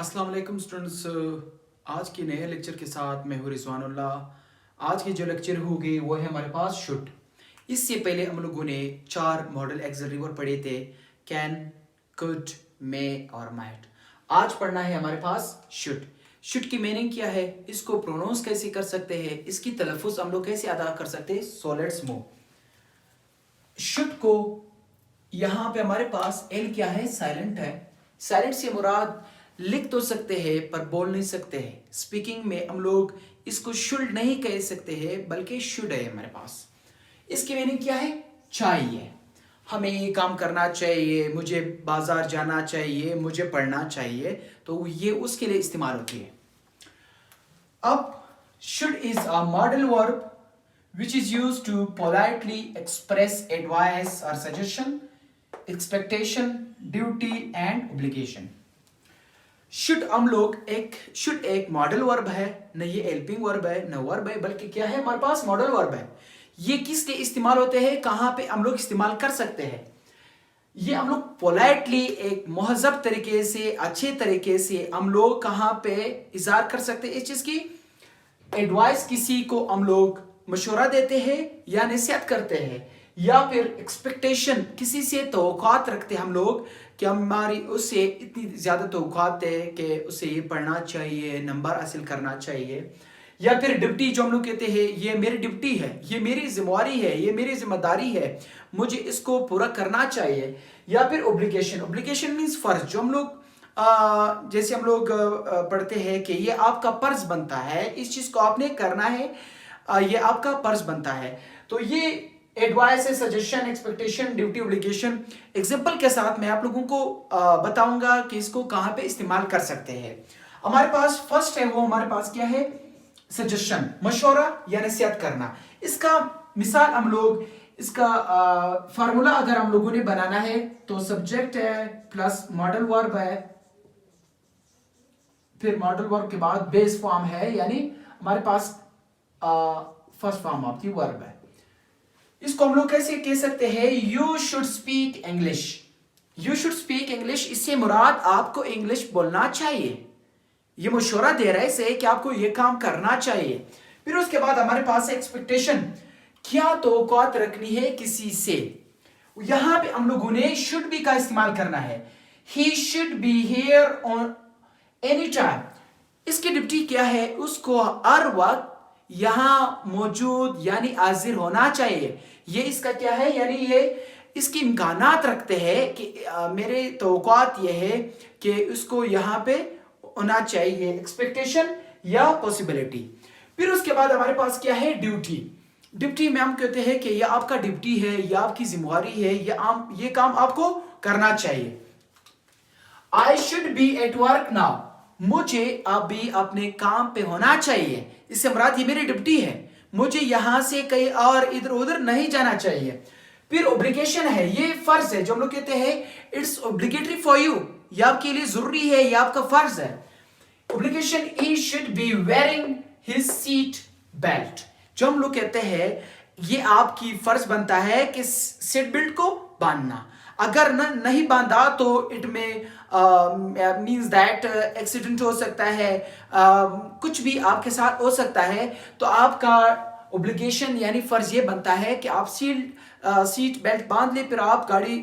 अस्सलाम वालेकुम स्टूडेंट्स। आज के नए लेक्चर के साथ मैं हूँ रिजवानुल्लाह। आज की जो लेक्चर होगी वो है हमारे पास शुड। इससे पहले हम लोगों ने 4 मॉडल एक्सिलरी वर्ब पढ़े थे, कैन, कुड, मे और माइट। आज पढ़ना है हमारे पास शुड। शुड की मीनिंग क्या है, इसको प्रोनाउंस कैसे कर सकते हैं, इसकी तलफ़ुज़ हम लोग कैसे अदा कर सकते हैं। So let's move. शुड को यहाँ पे हमारे पास एल क्या है, साइलेंट है। साइलेंट से मुराद लिख तो सकते हैं पर बोल नहीं सकते हैं। स्पीकिंग में हम लोग इसको शुड नहीं कह सकते हैं बल्कि शुड है हमारे पास। इसकी मीनिंग क्या है, चाहिए, हमें ये काम करना चाहिए, मुझे बाजार जाना चाहिए, मुझे पढ़ना चाहिए, तो ये उसके लिए इस्तेमाल होती है। अब should is a model verb which is used to politely express advice or suggestion, expectation, duty and obligation. Should हम लोग शुड एक मॉडल वर्ब है, न ये हेल्पिंग वर्ब है न वर्ब है, बल्कि क्या है, हमारे पास मॉडल वर्ब है। ये किस लिए इस्तेमाल होते हैं, कहां पे हम लोग इस्तेमाल कर सकते हैं। ये हम लोग पोलाइटली एक महजब तरीके से, अच्छे तरीके से हम लोग कहां पे इजहार कर सकते हैं इस चीज की। एडवाइस किसी को हम लोग मशवरा देते हैं या नसीहत करते हैं, या फिर एक्सपेक्टेशन किसी से तवक्कुआत रखते हैं हम लोग कि हमारी उससे इतनी ज़्यादा तवक्कुआत है कि उसे ये पढ़ना चाहिए, नंबर हासिल करना चाहिए। या फिर ड्यूटी जो हम लोग कहते हैं, ये मेरी ड्यूटी है, ये मेरी जिम्मेवारी है, ये मेरी जिम्मेदारी है, मुझे इसको पूरा करना चाहिए। या फिर ओब्लिगेशन, ओब्लिगेशन मीन्स फर्ज, जो हम लोग जैसे हम लोग पढ़ते हैं कि ये आपका फर्ज बनता है, इस चीज़ को आपने करना है, ये आपका फर्ज बनता है। तो ये एडवाइस है, suggestion, expectation, duty, obligation. Example के साथ मैं आप लोगों को बताऊंगा कि इसको कहां पे इस्तेमाल कर सकते हैं। हमारे पास फर्स्ट है, वो हमारे पास क्या है, सजेशन, मशवरा या नसीहत करना। इसका मिसाल हम लोग, इसका फार्मूला अगर हम लोगों ने बनाना है तो सब्जेक्ट है प्लस मॉडल वर्ब है, फिर मॉडल वर्ब के बाद बेस फॉर्म है, यानी हमारे पास first form of the verb है। इसको हम लोग कैसे कह सकते हैं, you should speak English. You should speak English, इससे मुराद आपको इंग्लिश बोलना चाहिए। ये मशवरा दे रहा है इसे कि आपको ये काम करना चाहिए। फिर उसके बाद हमारे पास एक्सपेक्टेशन, क्या तवक्कुआत रखनी है किसी से। यहां पे हम लोगों ने शुड बी का इस्तेमाल करना है। He should be here on any time. इसकी ड्यूटी क्या है, उसको हर वक्त यहां मौजूद यानी हाजिर होना चाहिए। ये इसका क्या है, यानी ये इसकी इम्कानात रखते हैं कि मेरे तवक्कुआत ये है कि उसको यहां पे होना चाहिए, एक्सपेक्टेशन या पॉसिबिलिटी। फिर उसके बाद हमारे पास क्या है, ड्यूटी। ड्यूटी में हम कहते हैं कि ये आपका ड्यूटी है, ये आपकी जिम्मेवारी है, ये काम आपको करना चाहिए। I should be at work now, मुझे अभी अपने काम पे होना चाहिए। इससे मुराद ये मेरी ड्यूटी है, मुझे यहां से कहीं और इधर उधर नहीं जाना चाहिए। फिर ओब्लिगेशन है, ये फर्ज है, जो हम लोग कहते हैं इट्स ओब्लिगेटरी फॉर यू, ये आपके लिए जरूरी है, ये आपका फर्ज है। Obligation, he should be wearing his seat belt, जो हम लोग कहते हैं ये आपकी फर्ज बनता है कि सीट बेल्ट को बांधना। अगर नहीं बांधा तो इट में मीन्स दैट एक्सीडेंट हो सकता है, कुछ भी आपके साथ हो सकता है। तो आपका ओब्लिगेशन यानी फर्ज ये बनता है कि आप सीट बेल्ट बांध ले, फिर आप गाड़ी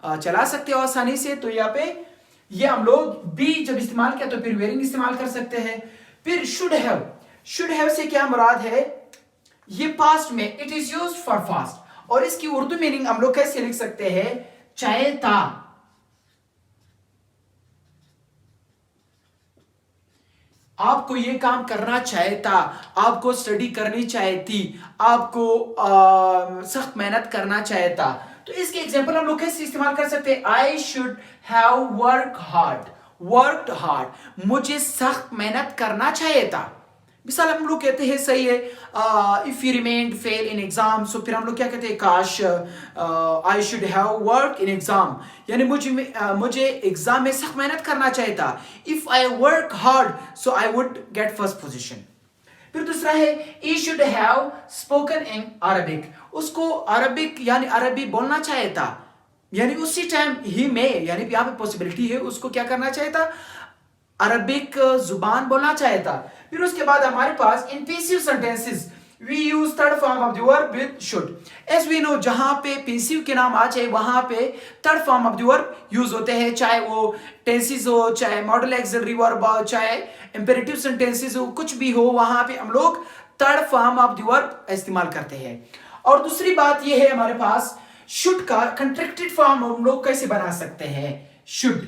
चला सकते हो आसानी से। तो यहाँ पे ये हम लोग बी जब इस्तेमाल किया तो फिर वेयरिंग इस्तेमाल कर सकते हैं। फिर शुड हैव, शुड हैव से क्या मुराद है, ये पास्ट में it is used for fast, और इसकी उर्दू मीनिंग हम लोग कैसे लिख सकते हैं, चाहे था। आपको ये काम करना चाहिए था, आपको स्टडी करनी चाहिए थी, आपको सख्त मेहनत करना चाहिए था। तो इसके एग्जांपल हम लोग कैसे इस्तेमाल कर सकते हैं, आई should have work hard, worked hard, मुझे सख्त मेहनत करना चाहिए था। मिसाल हम लोग कहते हैं, सही है, if you remained fail in exam, so फिर हम लोग क्या कहते हैं, काश I should have work in exam, यानी मुझे एग्जाम में सख्त मेहनत करना चाहिए था। If I work hard so I would get first position. फिर दूसरा है, he should have spoken in Arabic, उसको अरबिक यानी अरबी बोलना चाहिए था, यानी उसी टाइम ही में, यानी यहाँ पे पॉसिबिलिटी है, उसको क्या करना चाहिए था, अरबिक जुबान बोलना चाहता। फिर उसके बाद हमारे पास in passive sentences we use third form of the verb with should. As we know जहां पे पेसिव के नाम आ जाए वहां पे third form of the verb use होते हैं, चाहे वो टेंसेस हो, चाहे मॉडल एक्सिलरी वर्ब हो, चाहे इंपेरेटिव सेंटेंसेस हो, कुछ भी हो, वहां पे हम लोग third form of the verb इस्तेमाल करते हैं। और दूसरी बात यह है हमारे पास शुड का कंट्रैक्टेड फॉर्म हम लोग कैसे बना सकते हैं। शुड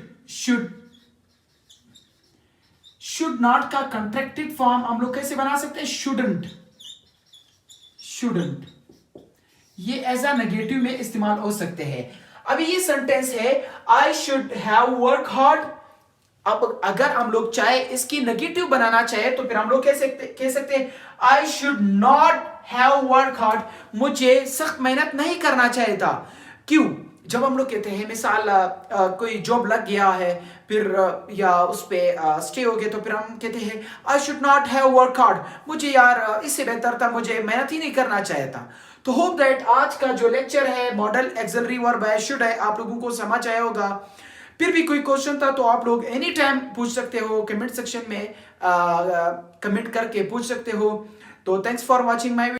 शुड नॉट का कंट्रैक्टेड फॉर्म हम लोग कैसे बना सकते हैं, शुडंट ये एज अ नेगेटिव में इस्तेमाल हो सकते हैं। अभी ये सेंटेंस है आई शुड हैव वर्क हार्ड। अब अगर हम लोग चाहे इसकी नेगेटिव बनाना चाहे तो फिर हम लोग कह सकते हैं I should not have work hard, मुझे सख्त मेहनत नहीं करना चाहिए था। क्यों? जब हम लोग कहते हैं मिसाल कोई जॉब लग गया है फिर या उस पे स्टे हो गया तो फिर हम कहते हैं I should not have work hard, मुझे यार इससे बेहतर था, मुझे मेहनत ही नहीं करना चाहिए था। तो होप दैट आज का जो लेक्चर है मॉडल एक्सिलरी वर्ब है शुड है आप लोगों को समझ आया होगा। फिर भी कोई क्वेश्चन था तो आप लोग एनी टाइम पूछ सकते हो, कमेंट सेक्शन में कमेंट करके पूछ सकते हो। तो थैंक्स फॉर वॉचिंग माई